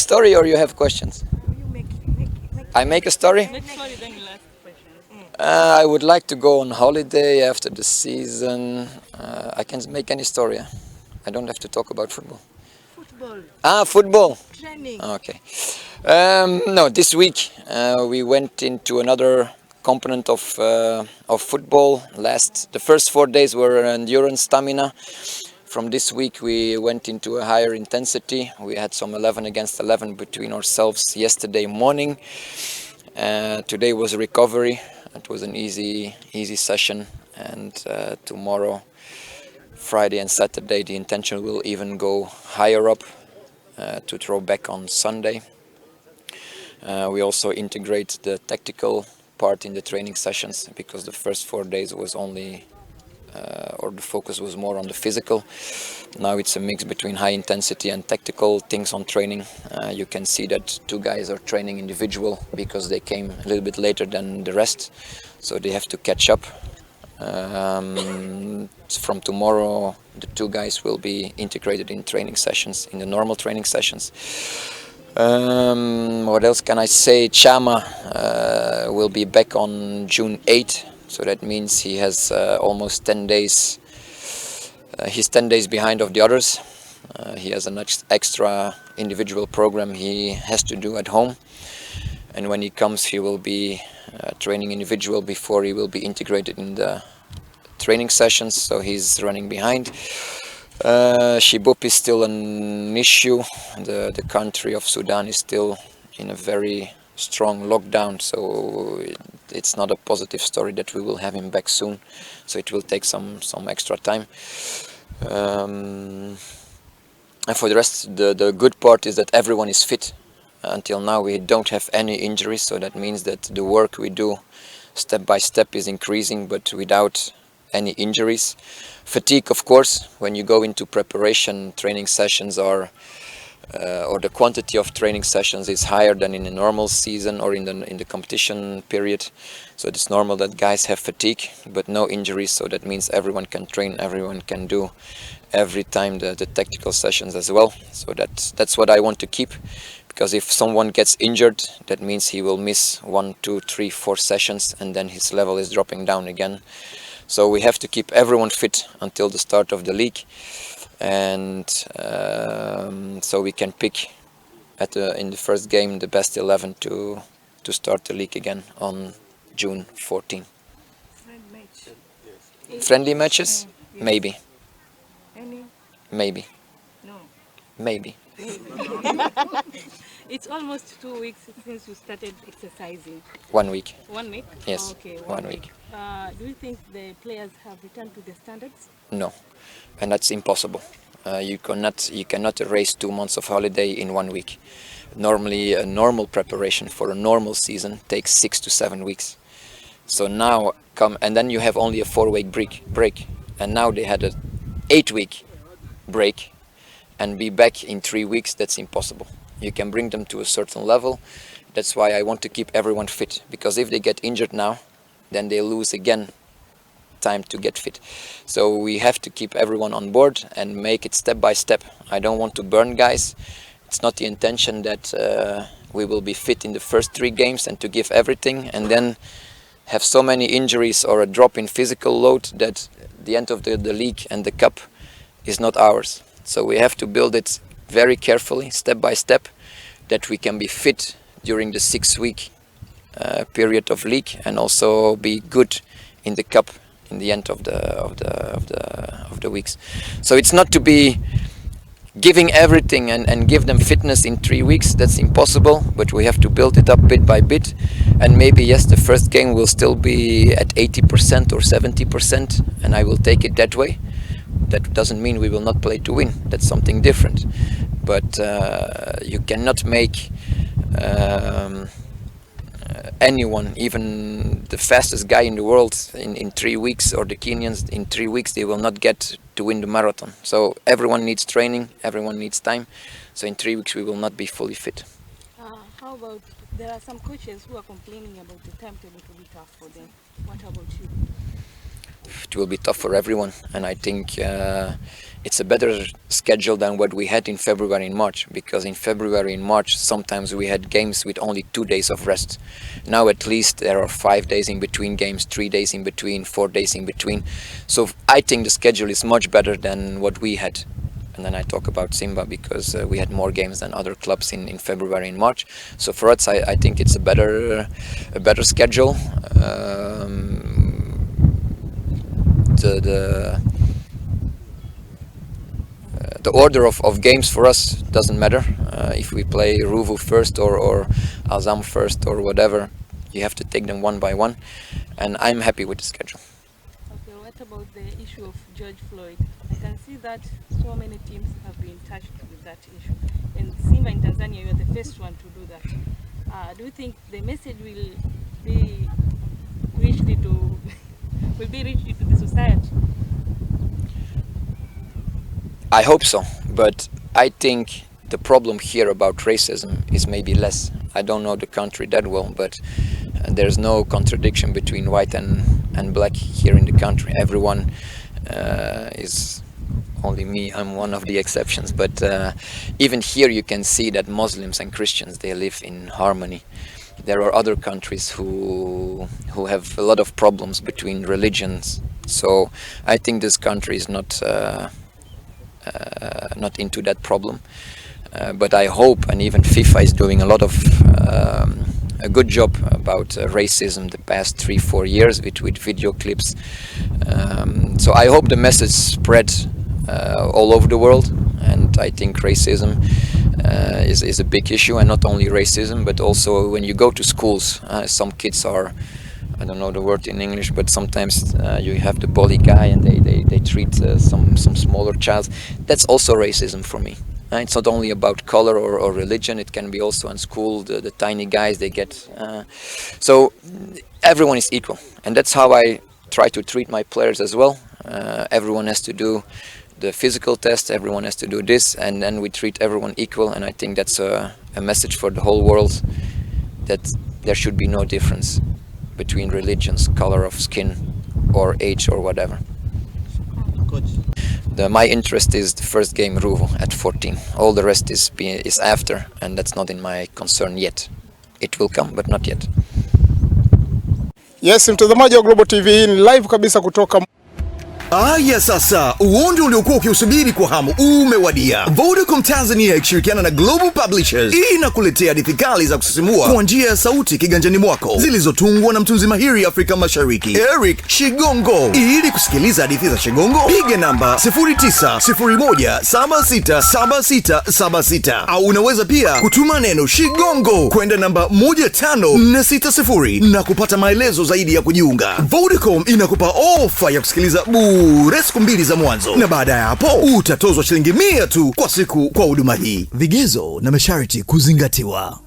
story or you have questions? You make I make a story? Make story, then you ask questions. I would like to go on holiday after the season. I can make any story. I don't have to talk about football. Football, Football. training. Okay. No, this week we went into another component of football. The first 4 days were endurance, stamina. From this week we went into a higher intensity. We had some 11 against 11 between ourselves yesterday morning. Today was recovery. It was an easy session, and tomorrow, Friday and Saturday, the intention will even go higher up to throw back on Sunday. We also integrate the tactical part in the training sessions because the first 4 days was only or the focus was more on the physical. Now it's a mix between high intensity and tactical things on training. You can see that 2 guys are training individual because they came a little bit later than the rest, so they have to catch up. From tomorrow, the 2 guys will be integrated in training sessions, in the normal training sessions. What else can I say? Chama will be back on June 8th. So that means he has almost 10 days. He's 10 days behind of the others. He has an extra individual program he has to do at home. And when he comes, he will be training individual before he will be integrated in the training sessions. So he's running behind. Shibop is still an issue. The country of Sudan is still in a very strong lockdown, so it's not a positive story that we will have him back soon. So it will take some extra time. And for the rest, the good part is that everyone is fit. Until now we don't have any injuries, so that means that the work we do step by step is increasing, but without any injuries. Fatigue, of course, when you go into preparation, training sessions or the quantity of training sessions is higher than in a normal season or in the competition period. So it's normal that guys have fatigue, but no injuries. So that means everyone can train, everyone can do every time the tactical sessions as well. So that's what I want to keep, because if someone gets injured, that means he will miss 1, 2, 3, 4 sessions, and then his level is dropping down again. So we have to keep everyone fit until the start of the league. And so we can pick in the first game the best 11 to start the league again on June 14. Friendly matches? Yes. Maybe. Any? Maybe. No. Maybe. It's almost 2 weeks since you started exercising. 1 week. 1 week? Yes. Okay, 1 week. Do you think the players have returned to the standards? No, and that's impossible. You cannot erase 2 months of holiday in 1 week. Normally, a normal preparation for a normal season takes 6 to 7 weeks. So now and then you have only a 4-week break, and now they had a 8-week break, and be back in 3 weeks. That's impossible. You can bring them to a certain level. That's why I want to keep everyone fit, because if they get injured now, then they lose again time to get fit. So we have to keep everyone on board and make it step by step. I don't want to burn guys. It's not the intention that we will be fit in the first 3 games and to give everything and then have so many injuries or a drop in physical load that the end of the league and the cup is not ours. So we have to build it very carefully, step by step, that we can be fit during the 6-week period of league and also be good in the cup in the end of the weeks. So it's not to be giving everything and give them fitness in 3 weeks. That's impossible, but we have to build it up bit by bit. And maybe yes, the first game will still be at 80% or 70%, and I will take it that way. That doesn't mean we will not play to win. That's something different. But you cannot make anyone, even the fastest guy in the world, in 3 weeks, or the Kenyans in 3 weeks, they will not get to win the marathon. So everyone needs training, everyone needs time. So in 3 weeks we will not be fully fit. How about, there are some coaches who are complaining about the timetable to be tough for them. What about you? It will be tough for everyone, and I think it's a better schedule than what we had in February and March, because in February and March sometimes we had games with only 2 days of rest. Now at least there are 5 days in between games, 3 days in between, 4 days in between. So I think the schedule is much better than what we had. And then I talk about Simba because we had more games than other clubs in February and March. So for us, I think it's a better schedule. The order of games for us doesn't matter. If we play Ruvu first or Azam first or whatever, you have to take them one by one, and I'm happy with the schedule. Okay, what about the issue of George Floyd? I can see that so many teams have been touched with that issue. And Simba in Tanzania, you are the first one to do that. Do you think the message will be reached to the society? I hope so, but I think the problem here about racism is maybe less. I don't know the country that well, but there's no contradiction between white and black here in the country. Everyone is, only me, I'm one of the exceptions, but even here you can see that Muslims and Christians, they live in harmony. There are other countries who have a lot of problems between religions, so I think this country is not into that problem, but I hope, and even FIFA is doing a lot of a good job about racism the past 3-4 years with video clips. So I hope the message spread all over the world, and I think racism is a big issue, and not only racism, but also when you go to schools, some kids are, I don't know the word in English, but sometimes you have the bully guy and they treat some smaller child. That's also racism for me. It's not only about color or religion, it can be also in school, the tiny guys they get. So everyone is equal, and that's how I try to treat my players as well. Everyone has to do the physical test, everyone has to do this, and then we treat everyone equal, and I think that's a message for the whole world, that there should be no difference between religions, color of skin, or age, or whatever. Coach. My interest is the first game, Ruvu, at 14. All the rest is after, and that's not in my concern yet. It will come, but not yet. Yes, mtazamaji wa Global TV, ni live kabisa kutoka Aya, sasa uondo uliokuwa ukiusubiri kwa hamu umewadia. Vodacom Tanzania ikishirikiana na Global Publishers inakuletea hadithi kali za kusisimua kwa njia ya sauti kiganjani mwako, zilizotungwa na mtunzi mahiri Afrika Mashariki Eric Shigongo. Ili kusikiliza hadithi za Shigongo, piga namba 0901767676, au unaweza pia kutuma neno Shigongo kwenda namba 15460 na kupata maelezo zaidi ya kujiunga. Vodacom inakupa ofa ya kusikiliza bure siku 2 za mwanzo, na baada ya hapo utatozwa shilingi 100 tu kwa siku kwa huduma hii. Vigezo na masharti kuzingatiwa.